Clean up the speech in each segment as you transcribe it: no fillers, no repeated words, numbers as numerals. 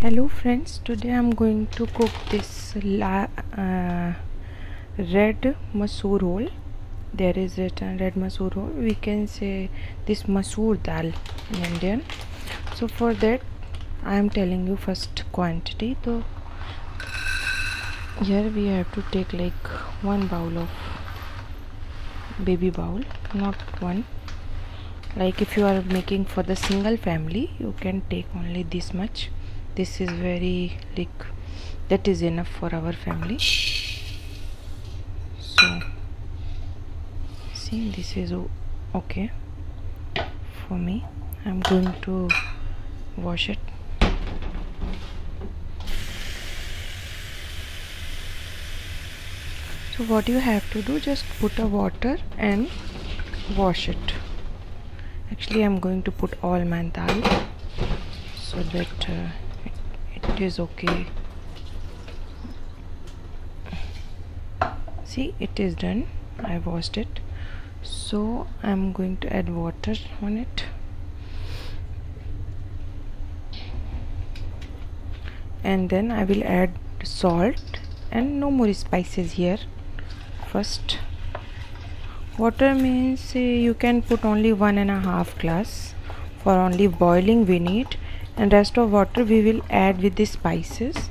Hello friends, today I'm going to cook this red masoor roll. There is written red masoor roll. We can say this masoor dal in Indian. So for that I am telling you first quantity. So here we have to take like 1 bowl of baby bowl, not one. Like if you are making for the single family, you can take only this much. This is very like that is enough for our family. So see, this is okay for me. I'm going to wash it. So what you have to do, just put a water and wash it. Actually I'm going to put all my dal so that it is okay. See, it is done. I washed it. So I'm going to add water on it, and then I will add salt and no more spices here. First, water means you can put only 1.5 glass. For only boiling we need, and rest of water we will add with the spices.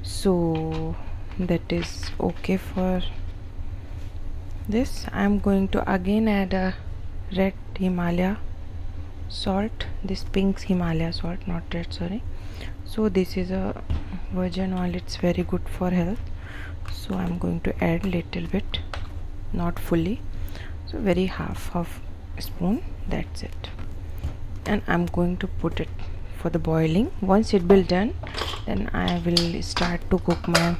So that is okay for this. I am going to again add a red Himalaya salt, this pink Himalaya salt, not red, sorry. So this is a virgin oil, it's very good for health. So I'm going to add little bit, not fully, so very half of a spoon, that's it. And I'm going to put it for the boiling. Once it will done, then I will start to cook my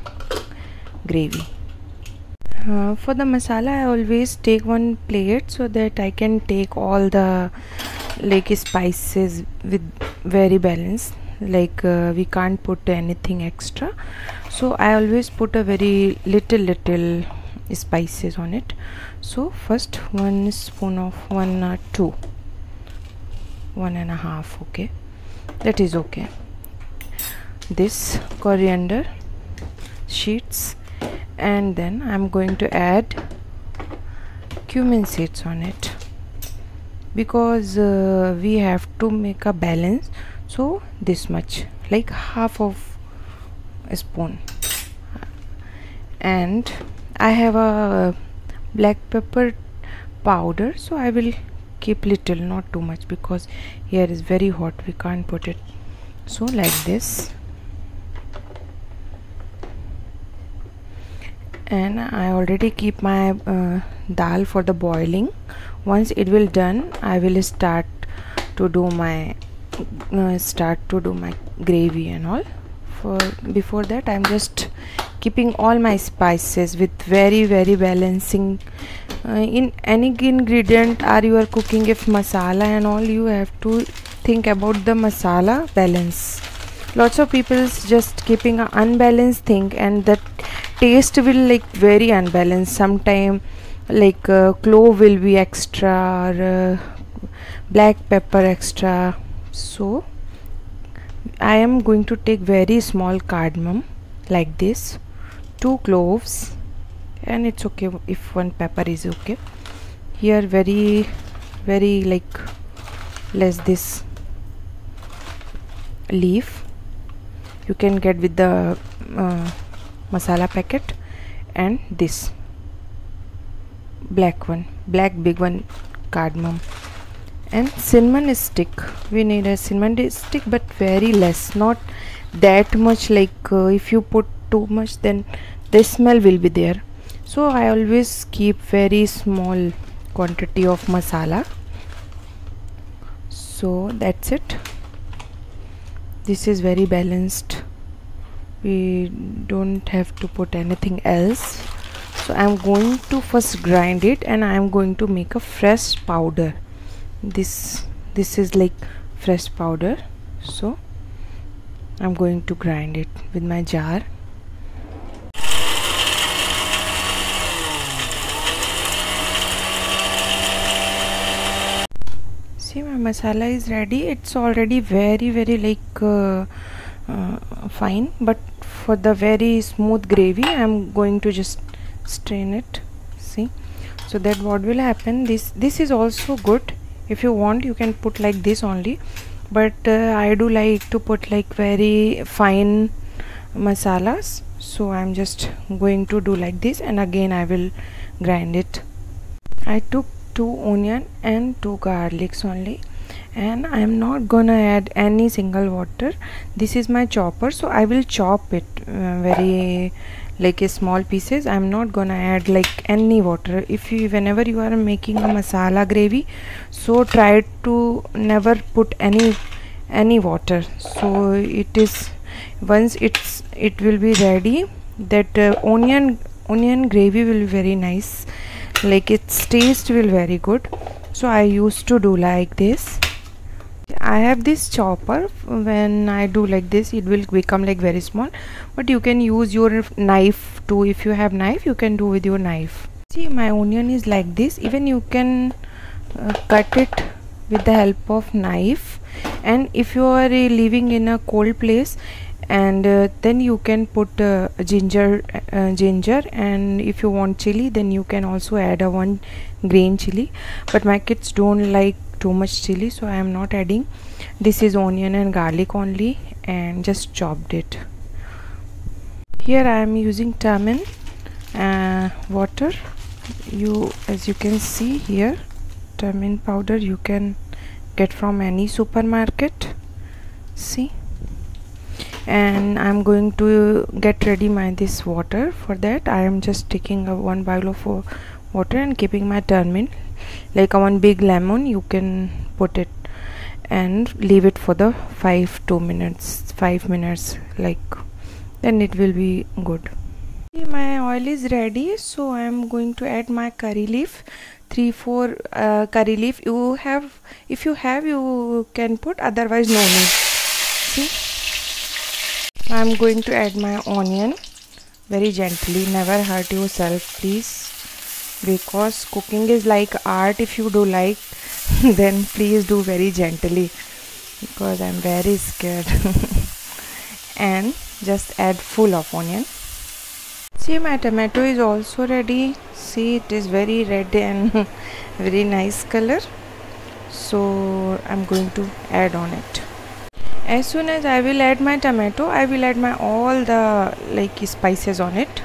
gravy. For the masala I always take one plate so that I can take all the like spices with very balanced. Like we can't put anything extra, so I always put a very little spices on it. So first 1 spoon of 1.5, okay, that is okay. This coriander sheets, and then I'm going to add cumin seeds on it because we have to make a balance. So this much, like half of a spoon. And I have a black pepper powder, so I will keep little, not too much, because here is very hot, we can't put it. So like this. And I already keep my dal for the boiling. Once it will done, I will start to do my gravy and all. For before that I'm just keeping all my spices with very balancing. In any ingredient are you are cooking, if masala and all, you have to think about the masala balance. Lots of people just keeping an unbalanced thing, and that taste will like very unbalanced. Sometime like clove will be extra, or black pepper extra. So I am going to take very small cardamom like this, 2 cloves, and it's okay if 1 pepper is okay. Here very like less this leaf you can get with the masala packet, and this black big one cardamom, and cinnamon stick. We need a cinnamon stick, but very less, not that much. Like if you put too much, then the smell will be there. So I always keep very small quantity of masala. So that's it. This is very balanced, we don't have to put anything else. So I'm going to first grind it, and I'm going to make a fresh powder. This is like fresh powder. So I'm going to grind it with my jar. See, my masala is ready. It's already very like fine, but for the very smooth gravy I'm going to just strain it. See, so that what will happen, this is also good. If you want, you can put like this only, but I do like to put like very fine masalas, so I'm just going to do like this, and again I will grind it. I took 2 onion and 2 garlics only, and I am not gonna add any single water. This is my chopper, so I will chop it very like a small pieces. I'm not gonna add like any water. If you, whenever you are making a masala gravy, so try to never put any water. So it is, once it will be ready, that onion gravy will be very nice, like its taste will very good. So I used to do like this. I have this chopper. When I do like this, it will become like very small, but you can use your knife too. If you have knife, you can do with your knife. See, my onion is like this. Even you can cut it with the help of knife. And if you are living in a cold place, and then you can put ginger, and if you want chili, then you can also add a 1 green chili, but my kids don't like too much chili, so I am not adding. This is onion and garlic only, and just chopped it. Here I am using tamarind water. As you can see here, tamarind powder you can get from any supermarket. See, and I'm going to get ready this water. For that I am just taking a 1 bowl of water and keeping my turmeric, like a 1 big lemon you can put it, and leave it for the 5 minutes, like, then it will be good. My oil is ready, so I am going to add my curry leaf, 3-4 curry leaf. If you have, you can put, otherwise no need. See, I am going to add my onion very gently. Never hurt yourself, please, because cooking is like art. If you do like, then please do very gently, because I'm very scared. And just add full of onion. See, my tomato is also ready. See, it is very red and very nice color, so I'm going to add on it. As soon as I will add my tomato, I will add my all the like spices on it.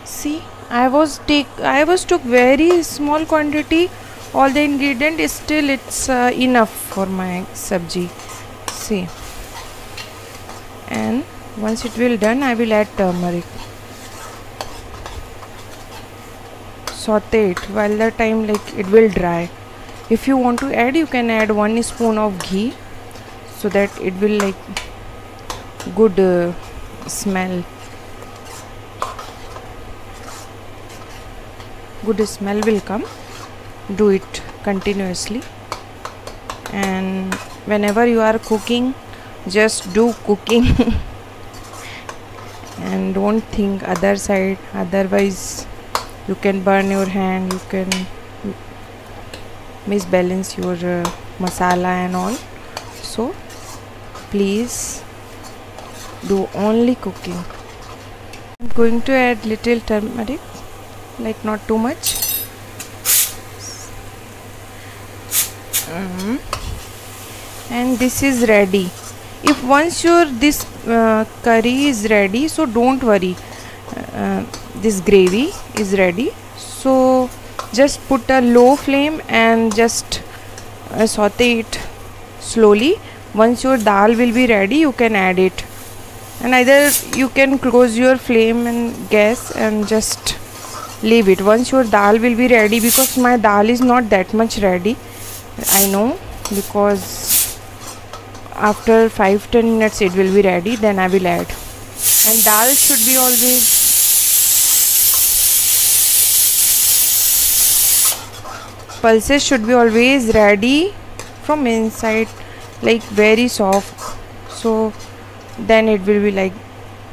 See, I was took very small quantity, all the ingredient is still it's enough for my sabji. See, and once it will done, I will add turmeric. Saute it while the time like it will dry. If you want to add, you can add 1 spoon of ghee, so that it will like good smell. Good smell will come. Do it continuously, and whenever you are cooking, just do cooking and don't think other side, otherwise you can burn your hand, you can misbalance your masala and all. So please do only cooking. I'm going to add little turmeric, like not too much. And this is ready. If once your this curry is ready, so don't worry, this gravy is ready, so just put a low flame and just saute it slowly. Once your dal will be ready, you can add it, and either you can close your flame and gas and just leave it. Once your dal will be ready, because my dal is not that much ready, I know, because after 5-10 minutes it will be ready, then I will add. And dal should be always pulses should be always ready from inside, like very soft, so then it will be like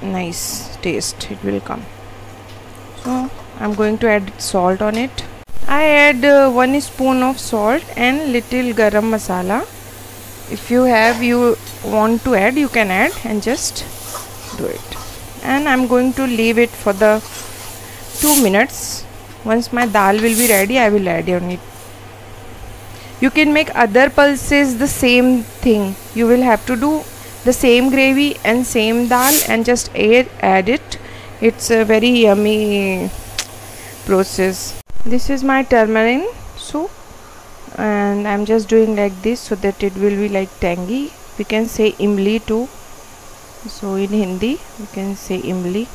nice taste it will come. So I'm going to add salt on it. I add 1 spoon of salt and little garam masala. If you have, you want to add, you can add and just do it. And I'm going to leave it for the 2 minutes. Once my dal will be ready, I will add on it. You can make other pulses the same thing. You will have to do the same gravy and same dal and just add it. It's a very yummy process. This is my tamarind soup, and I'm just doing like this so that it will be like tangy. We can say imli too. So in Hindi we can say imli.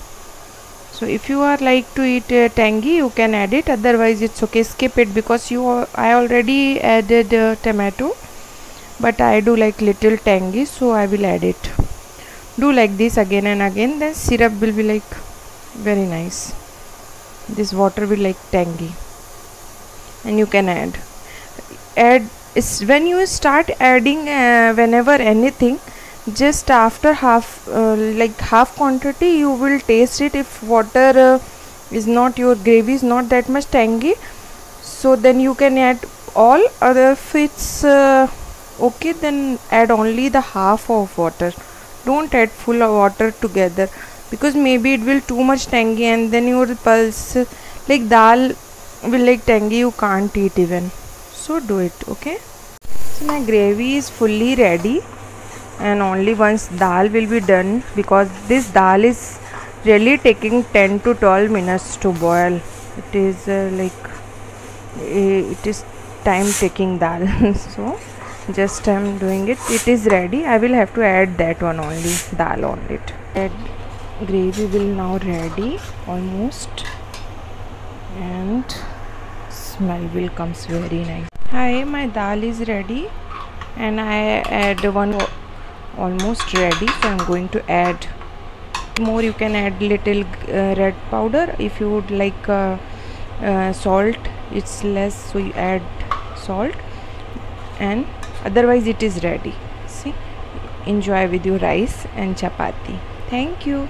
So if you are like to eat tangy, you can add it, otherwise it's okay, skip it, because I already added tomato, but I do like little tangy, so I will add it. Do like this again and again, then syrup will be like very nice. This water will like tangy, and you can add when you start adding whenever anything, just after half quantity you will taste it. If water is not, your gravy is not that much tangy, so then you can add all. Other if it's okay, then add only the half of water. Don't add full of water together, because maybe it will too much tangy, and then your pulse like dal will like tangy, you can't eat even. So do it. Okay, so my gravy is fully ready, and only once dal will be done, because this dal is really taking 10 to 12 minutes to boil. It is it is time taking dal. So just I'm doing it. It is ready. I will have to add that one only, dal on it. Add gravy will now ready almost, and smell will comes very nice. Hi, my dal is ready, and I add one almost ready, so I'm going to add more. You can add little red powder if you would like. Salt, it's less, so you add salt, and otherwise it is ready. See, enjoy with your rice and chapati. Thank you.